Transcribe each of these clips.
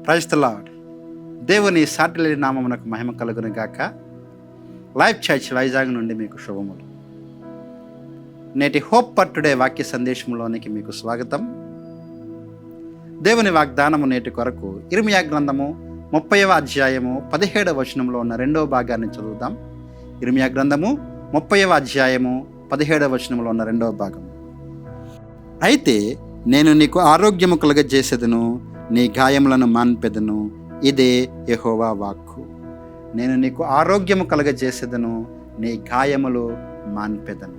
Praise the lord. దేవుని సాటిలేని నామమునకు మహిమ కలుగును గాక. లైఫ్ చర్చ్ వైజాగ్ నుండి మీకు శుభములు. నేటి హోప్ ఫర్ టుడే వాక్య సందేశంలోనికి మీకు స్వాగతం. దేవుని వాగ్దానము నేటి కొరకు ఇర్మియా గ్రంథము 30వ అధ్యాయము 17వ వచనంలో ఉన్న రెండవ భాగాన్ని చదువుదాం. ఇర్మియా గ్రంథము 30వ అధ్యాయము 17వ వచనంలో ఉన్న రెండవ భాగము. అయితే నేను నీకు ఆరోగ్యము కలుగజేసేదను, నీ గాయములను మాన్పెదను, ఇదే యెహోవా వాక్కు. నేను నీకు ఆరోగ్యము కలుగజేసేదను, నీ గాయములు మాన్పెదను.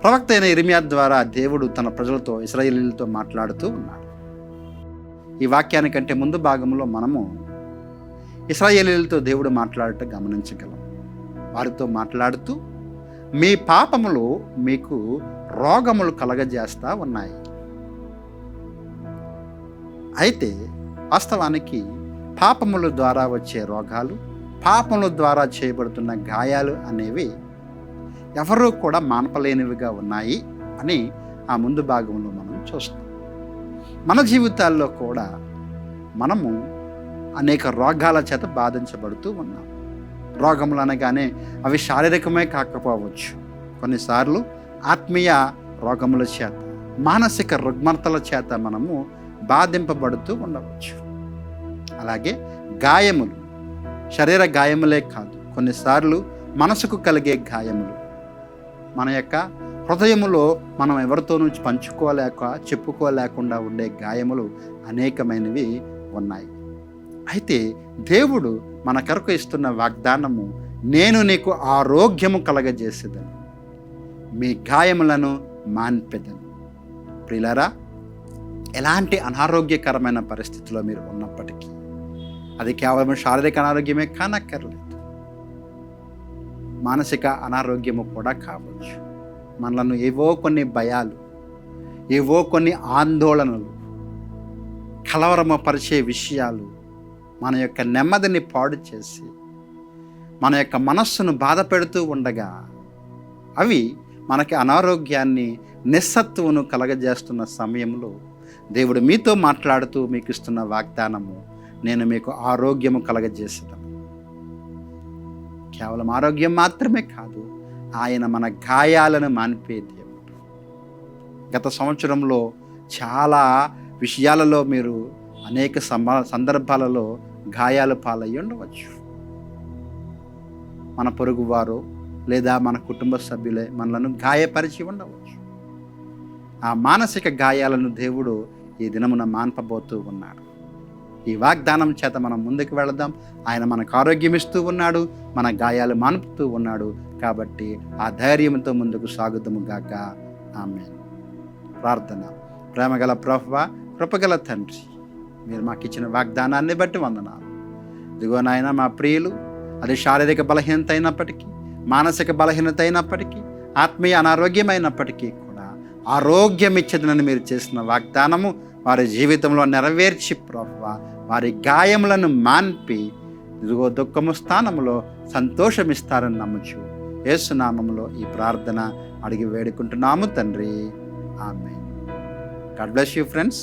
ప్రవక్త అయిన ఇర్మియా ద్వారా దేవుడు తన ప్రజలతో, ఇశ్రాయేలీయులతో మాట్లాడుతూ ఉన్నాడు. ఈ వాక్యానికంటే ముందు భాగంలో మనము ఇశ్రాయేలీయులతో దేవుడు మాట్లాడటం గమనించగలం. వారితో మాట్లాడుతూ, మీ పాపములు మీకు రోగములు కలగజేస్తా ఉన్నాయి. అయితే వాస్తవానికి పాపముల ద్వారా వచ్చే రోగాలు, పాపముల ద్వారా చేయబడుతున్న గాయాలు అనేవి ఎవరూ కూడా మానపలేనివిగా ఉన్నాయి అని ఆ ముందు భాగంలో మనం చూస్తాం. మన జీవితాల్లో కూడా మనము అనేక రోగాల చేత బాధించబడుతూ ఉన్నాం. రోగములు అనగానే అవి శారీరకమే కాకపోవచ్చు, కొన్నిసార్లు ఆత్మీయ రోగముల చేత, మానసిక రుగ్మతల చేత మనము బాధింపబడుతూ ఉండవచ్చు. అలాగే గాయములు శరీర గాయములే కాదు, కొన్నిసార్లు మనసుకు కలిగే గాయములు, మన యొక్క హృదయములో మనం ఎవరితోనూ చెప్పుకోలేకుండా ఉండే గాయములు అనేకమైనవి ఉన్నాయి. అయితే దేవుడు మన కొరకు ఇస్తున్న వాగ్దానము, నేను నీకు ఆరోగ్యము కలగజేసేదను, మీ గాయములను మాన్పెదను. ప్రియులారా, ఎలాంటి అనారోగ్యకరమైన పరిస్థితిలో మీరు ఉన్నప్పటికీ, అది కేవలం శారీరక అనారోగ్యమే కానక్కర్లేదు, మానసిక అనారోగ్యము కూడా కావచ్చు. మనలను ఏవో కొన్ని భయాలు, ఏవో కొన్ని ఆందోళనలు, కలవరమపరిచే విషయాలు మన యొక్క నెమ్మదిని పాడు చేసి మన యొక్క మనస్సును బాధ పెడుతూ ఉండగా, అవి మనకి అనారోగ్యాన్ని, నిస్సత్తువును కలగజేస్తున్న సమయంలో దేవుడు మీతో మాట్లాడుతూ మీకు ఇస్తున్న వాగ్దానము, నేను మీకు ఆరోగ్యము కలగజేసేదను. కేవలం ఆరోగ్యం మాత్రమే కాదు, ఆయన మన గాయాలను మాన్పే దేవుడు. గత సంవత్సరంలో చాలా విషయాలలో మీరు అనేక సందర్భాలలో గాయాలు పాలయ్యి ఉండవచ్చు. మన పొరుగువారు లేదా మన కుటుంబ సభ్యులే మనలను గాయపరిచి ఉండవచ్చు. ఆ మానసిక గాయాలను దేవుడు ఈ దినమున మాన్పబోతూ ఉన్నాడు. ఈ వాగ్దానం చేత మనం ముందుకు వెళదాం. ఆయన మనకు ఆరోగ్యం ఇస్తూ ఉన్నాడు, మన గాయాలు మాన్పుతూ ఉన్నాడు. కాబట్టి ఆ ధైర్యంతో ముందుకు సాగుదాము గాక. ఆమేన్. ప్రార్థన. ప్రేమగల ప్రభువా, కృపగల తండ్రి, మీరు మాకు ఇచ్చిన వాగ్దానాన్ని బట్టి వందనాలు. ఇదిగో నాయన, మా ప్రియులు అది శారీరక బలహీనత అయినప్పటికీ, మానసిక బలహీనత అయినప్పటికీ, ఆత్మీయ అనారోగ్యమైనప్పటికీ కూడా ఆరోగ్యం ఇచ్చేదనని మీరు చేసిన వాగ్దానము వారి జీవితంలో నెరవేర్చి ప్రభువా, వారి గాయములను మాన్పి ఇదిగో దుఃఖము స్థానంలో సంతోషమిస్తారని నమ్ముచు యేసు నామములో ఈ ప్రార్థన అడిగి వేడుకుంటున్నాము తండ్రి. ఆమేన్. God bless you friends.